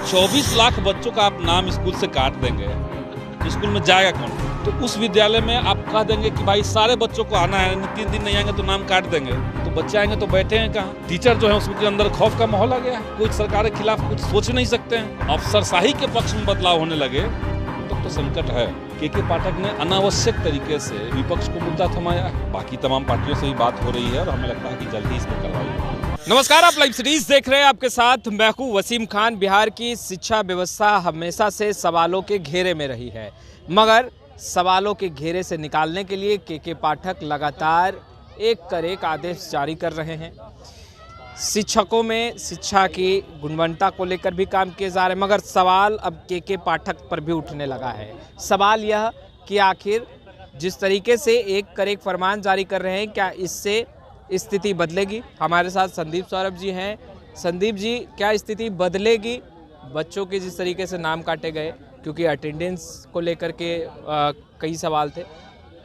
24 लाख बच्चों का आप नाम स्कूल से काट देंगे तो स्कूल में जाएगा कौन? तो उस विद्यालय में आप कह देंगे कि भाई सारे बच्चों को आना है, 3 दिन नहीं आएंगे तो नाम काट देंगे, तो बच्चे आएंगे तो बैठे हैं कहाँ? टीचर जो है उसके अंदर खौफ का माहौल आ गया है, कोई सरकार के खिलाफ कुछ सोच नहीं सकते हैं। अफसरशाही के पक्ष में बदलाव होने लगे तो संकट है। के पाठक ने अनावश्यक तरीके से विपक्ष को मुद्दा थमाया है। बाकी तमाम पार्टियों से ही बात हो रही है और हमें लगता है कि जल्द ही इस पर कार्रवाई होगी। नमस्कार, आप लाइव सीरीज देख रहे हैं, आपके साथ मैं हूं वसीम खान। बिहार की शिक्षा व्यवस्था हमेशा से सवालों के घेरे में रही है, मगर सवालों के घेरे से निकालने के लिए के पाठक लगातार एक कर एक आदेश जारी कर रहे हैं। शिक्षकों में शिक्षा की गुणवत्ता को लेकर भी काम किए जा रहे हैं, मगर सवाल अब के पाठक पर भी उठने लगा है। सवाल यह कि आखिर जिस तरीके से एक कर एक फरमान जारी कर रहे हैं, क्या इससे स्थिति बदलेगी? हमारे साथ संदीप सौरभ जी हैं। संदीप जी, क्या स्थिति बदलेगी? बच्चों के जिस तरीके से नाम काटे गए, क्योंकि अटेंडेंस को लेकर के कई सवाल थे,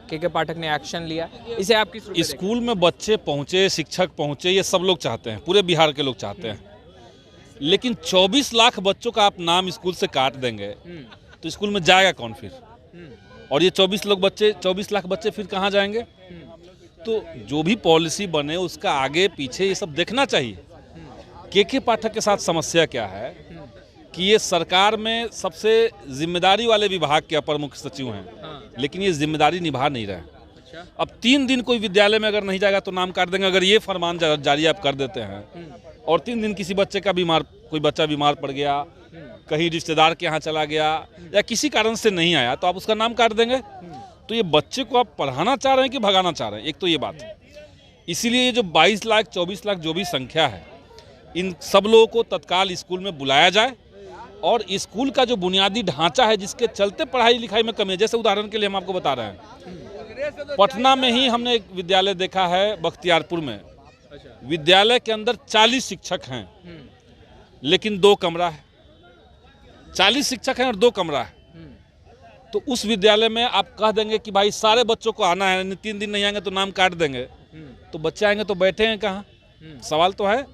के पाठक ने एक्शन लिया, इसे आपकी स्कूल में बच्चे पहुंचे, शिक्षक पहुंचे, ये सब लोग चाहते हैं, पूरे बिहार के लोग चाहते हैं। लेकिन 24 लाख बच्चों का आप नाम स्कूल से काट देंगे तो स्कूल में जाएगा कौन फिर? और ये 24 लाख बच्चे फिर कहाँ जाएंगे? तो जो भी पॉलिसी बने उसका आगे पीछे ये सब देखना चाहिए। के पाठक के साथ समस्या क्या है कि ये सरकार में सबसे जिम्मेदारी वाले विभाग के अपर मुख्य सचिव हैं, लेकिन ये जिम्मेदारी निभा नहीं रहे। अच्छा। अब 3 दिन कोई विद्यालय में अगर नहीं जाएगा तो नाम काट देंगे। अगर ये फरमान जारी आप कर देते हैं और 3 दिन किसी बच्चे का कोई बच्चा बीमार पड़ गया, कहीं रिश्तेदार के यहाँ चला गया या किसी कारण से नहीं आया, तो आप उसका नाम काट देंगे। तो ये बच्चे को आप पढ़ाना चाह रहे हैं कि भगाना चाह रहे हैं? एक तो ये बात है। इसीलिए ये जो 22 लाख 24 लाख जो भी संख्या है, इन सब लोगों को तत्काल स्कूल में बुलाया जाए और स्कूल का जो बुनियादी ढांचा है जिसके चलते पढ़ाई लिखाई में कमी है, जैसे उदाहरण के लिए हम आपको बता रहे हैं, पटना में ही हमने एक विद्यालय देखा है, बख्तियारपुर में। विद्यालय के अंदर 40 शिक्षक हैं लेकिन 2 कमरा है। 40 शिक्षक हैं और 2 कमरा है। तो उस विद्यालय में आप कह देंगे कि भाई सारे बच्चों को आना है, 3 दिन नहीं आएंगे तो नाम काट देंगे, तो बच्चे आएंगे तो बैठे हैं कहाँ? सवाल तो है।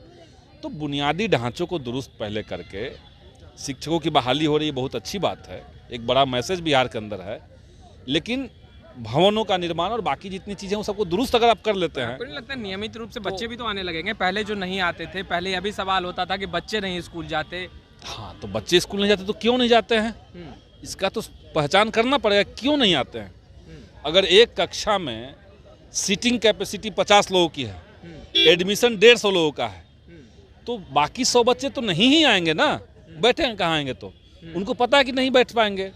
तो बुनियादी ढांचों को दुरुस्त पहले करके शिक्षकों की बहाली हो रही है, बहुत अच्छी बात है, एक बड़ा मैसेज बिहार के अंदर है। लेकिन भवनों का निर्माण और बाकी जितनी चीजें वो सबको दुरुस्त अगर आप कर लेते हैं, आपको नहीं लगता नियमित रूप से बच्चे भी तो आने लगेंगे? पहले जो नहीं आते थे, पहले यह भी सवाल होता था कि बच्चे नहीं स्कूल जाते। हाँ, तो बच्चे स्कूल नहीं जाते तो क्यों नहीं जाते हैं? इसका तो पहचान करना पड़ेगा, क्यों नहीं आते हैं। अगर एक कक्षा में सीटिंग कैपेसिटी 50 लोगों की है, एडमिशन 150 लोगों का है, तो बाकी 100 बच्चे तो नहीं ही आएंगे ना। बैठे हैं कहाँ आएंगे? तो उनको पता है कि नहीं बैठ पाएंगे,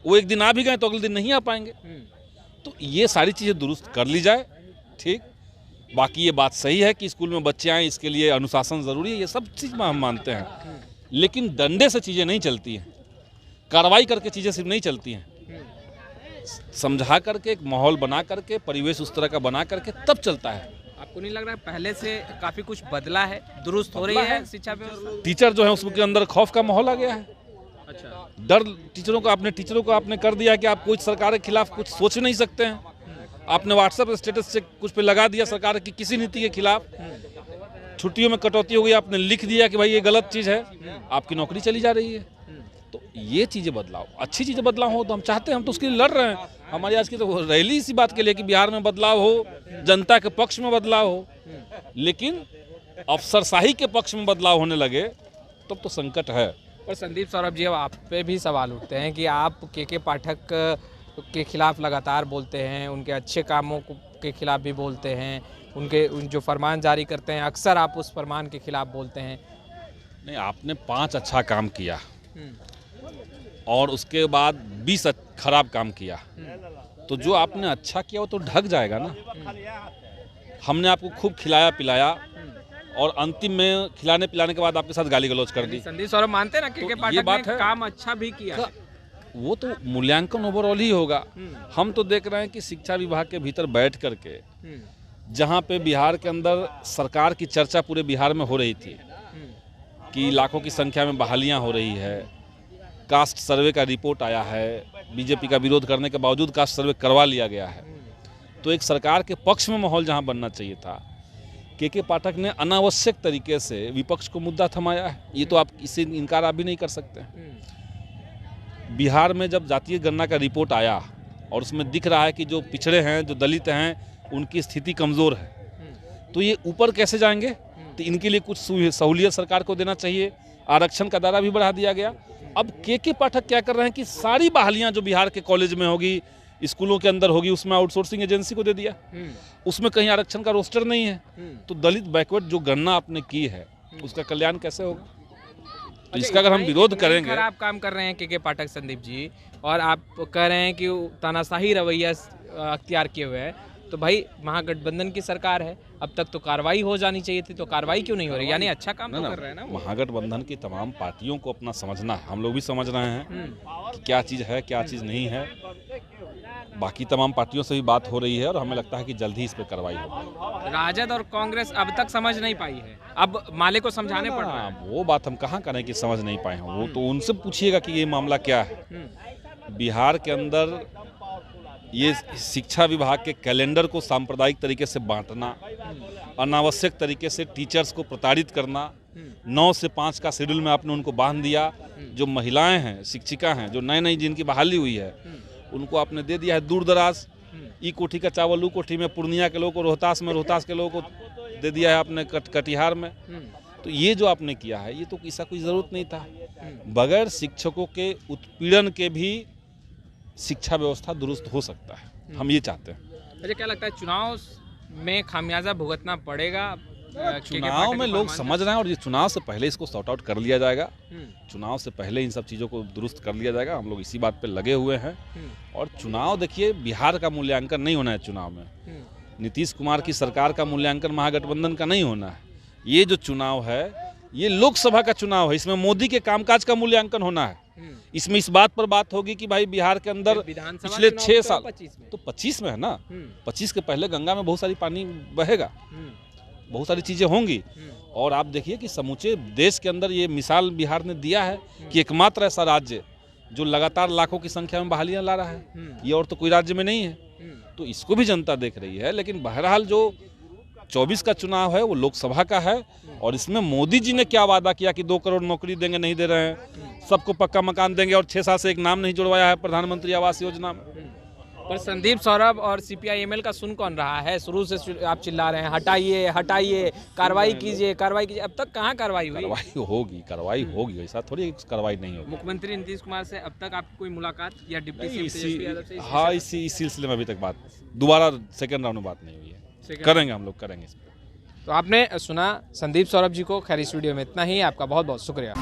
वो एक दिन आ भी गए तो अगले दिन नहीं आ पाएंगे। तो ये सारी चीज़ें दुरुस्त कर ली जाए, ठीक। बाकी ये बात सही है कि स्कूल में बच्चे आएँ, इसके लिए अनुशासन ज़रूरी है, ये सब चीज़ में हम मानते हैं। लेकिन डंडे से चीज़ें नहीं चलती हैं, कार्रवाई करके चीज़ें सिर्फ नहीं चलती हैं। समझा करके, एक माहौल बना करके, परिवेश उस तरह का बना करके तब चलता है। आपको नहीं लग रहा है पहले से काफी कुछ बदला है, दुरुस्त हो रही है शिक्षा व्यवस्था? टीचर जो है उसके अंदर खौफ का माहौल आ गया है। अच्छा। डर टीचरों को आपने कर दिया कि आप कोई सरकार के खिलाफ कुछ सोच नहीं सकते हैं। आपने व्हाट्सएप स्टेटस से कुछ पे लगा दिया सरकार की किसी नीति के खिलाफ। छुट्टियों में कटौती हो गई, आपने लिख दिया कि भाई ये गलत चीज़ है, आपकी नौकरी चली जा रही है। तो ये चीज़ें बदलाव, अच्छी चीज़ें बदलाव हो तो हम चाहते हैं, हम तो उसके लिए लड़ रहे हैं। हमारी आज की तो रैली इसी बात के लिए कि बिहार में बदलाव हो, जनता के पक्ष में बदलाव हो। लेकिन अफसरशाही के पक्ष में बदलाव होने लगे तब तो संकट है। और संदीप सौरभ जी, अब आप पे भी सवाल उठते हैं कि आप के पाठक के खिलाफ लगातार बोलते हैं, उनके अच्छे कामों के खिलाफ भी बोलते हैं, उनके जो फरमान जारी करते हैं अक्सर आप उस फरमान के खिलाफ बोलते हैं। नहीं, आपने 5 अच्छा काम किया और उसके बाद 20 खराब काम किया, तो जो आपने अच्छा किया वो तो ढक जाएगा ना। हमने आपको खूब खिलाया पिलाया और अंतिम में खिलाने पिलाने के बाद आपके साथ गाली गलौज कर दी। संदीप सौरभ मानते हैं ना कि पाठक ने काम अच्छा भी किया है? वो तो मूल्यांकन ओवरऑल ही होगा। हम तो देख रहे हैं कि शिक्षा विभाग के भीतर बैठ करके जहाँ पे बिहार के अंदर सरकार की चर्चा पूरे बिहार में हो रही थी कि लाखों की संख्या में बहालियाँ हो रही है, कास्ट सर्वे का रिपोर्ट आया है, बीजेपी का विरोध करने के बावजूद कास्ट सर्वे करवा लिया गया है, तो एक सरकार के पक्ष में माहौल जहाँ बनना चाहिए था, के पाठक ने अनावश्यक तरीके से विपक्ष को मुद्दा थमाया है, ये तो आप इससे इनकार आप भी नहीं कर सकते। बिहार में जब जातीय गणना का रिपोर्ट आया और उसमें दिख रहा है कि जो पिछड़े हैं, जो दलित हैं, उनकी स्थिति कमज़ोर है, तो ये ऊपर कैसे जाएंगे? तो इनके लिए कुछ सहूलियत सरकार को देना चाहिए। आरक्षण का दायरा भी बढ़ा दिया गया। अब के पाठक क्या कर रहे हैं कि सारी बहालियां जो बिहार के कॉलेज में होगी, स्कूलों के अंदर होगी, उसमें आउटसोर्सिंग एजेंसी को दे दिया। उसमें कहीं आरक्षण का रोस्टर नहीं है, तो दलित बैकवर्ड जो गणना आपने की है उसका कल्याण कैसे होगा? तो इसका अगर हम विरोध करेंगे। खराब काम कर रहे हैं के पाठक संदीप जी, और आप कह रहे हैं कि तानाशाही रवैया अख्तियार किए हुए हैं, तो भाई महागठबंधन की सरकार है, अब तक तो कार्रवाई हो जानी चाहिए थी, तो कार्रवाई क्यों नहीं हो रही? यानी अच्छा काम तो कर रहे हैं ना। महागठबंधन की तमाम पार्टियों को अपना समझना है, हम लोग भी समझ रहे हैं कि क्या चीज़ है, क्या चीज़ नहीं है। बाकी तमाम पार्टियों से भी बात हो रही है और हमें लगता है कि जल्द ही इस पर कार्रवाई होगी। राजद और कांग्रेस अब तक समझ नहीं पाई है, अब माले को समझाने पड़ रहा है। वो बात हम कहाँ करें कि समझ नहीं पाए हैं, वो तो उनसे पूछिएगा कि ये मामला क्या है। बिहार के अंदर ये शिक्षा विभाग के कैलेंडर को सांप्रदायिक तरीके से बांटना, अनावश्यक तरीके से टीचर्स को प्रताड़ित करना, 9 से 5 का शेड्यूल में आपने उनको बांध दिया। जो महिलाएं हैं, शिक्षिका हैं, जो नई नई जिनकी बहाली हुई है, उनको आपने दे दिया है दूर दराज। ई कोठी का चावल ऊ कोठी में, पूर्णिया के लोगों को रोहतास में, रोहतास के लोगों को दे दिया है आपने कटिहार में। तो ये जो आपने किया है, ये तो इसका कोई ज़रूरत नहीं था। बगैर शिक्षकों के उत्पीड़न के भी शिक्षा व्यवस्था दुरुस्त हो सकता है, हम ये चाहते हैं। मुझे क्या लगता है, चुनाव में खामियाजा भुगतना पड़ेगा? चुनाव में लोग समझ रहे हैं और ये चुनाव से पहले इसको सॉर्ट आउट कर लिया जाएगा। चुनाव से पहले इन सब चीज़ों को दुरुस्त कर लिया जाएगा। हम लोग इसी बात पे लगे हुए हैं। और चुनाव देखिए, बिहार का मूल्यांकन नहीं होना है चुनाव में। नीतीश कुमार की सरकार का मूल्यांकन महागठबंधन का नहीं होना है। ये जो चुनाव है, ये लोकसभा का चुनाव है, इसमें मोदी के कामकाज का मूल्यांकन होना है। इसमें इस बात पर बात होगी कि भाई बिहार के अंदर पिछले 6 साल, तो 25 में है ना, 25 के पहले गंगा में बहुत सारी पानी बहेगा, बहुत सारी चीज़ें होंगी। और आप देखिए कि समूचे देश के अंदर ये मिसाल बिहार ने दिया है कि एकमात्र ऐसा राज्य जो लगातार लाखों की संख्या में बहालियां ला रहा है, ये और तो कोई राज्य में नहीं है। तो इसको भी जनता देख रही है। लेकिन बहरहाल जो 24 का चुनाव है वो लोकसभा का है, और इसमें मोदी जी ने क्या वादा किया कि 2 करोड़ नौकरी देंगे, नहीं दे रहे हैं। सबको पक्का मकान देंगे, और 6 साल से एक नाम नहीं जुड़वाया है प्रधानमंत्री आवास योजना में। पर संदीप सौरभ और सीपीआई-एमएल का सुन कौन रहा है? शुरू से आप चिल्ला रहे हैं, हटाइए हटाइए, कार्रवाई कीजिए, कार्रवाई कीजिए। अब तक कहाँ कार्रवाई हुई? कार्रवाई होगी, ऐसा थोड़ी कार्रवाई नहीं होगी। मुख्यमंत्री नीतीश कुमार से अब तक आपकी कोई मुलाकात या डिप्टी सीएम तेजस्वी यादव से? हाँ, इसी सिलसिले में अभी तक बात, दोबारा सेकंड राउंड में बात नहीं हुई है। करेंगे, हम लोग करेंगे इस पर। तो आपने सुना संदीप सौरभ जी को। खैर, इस वीडियो में इतना ही। आपका बहुत बहुत शुक्रिया।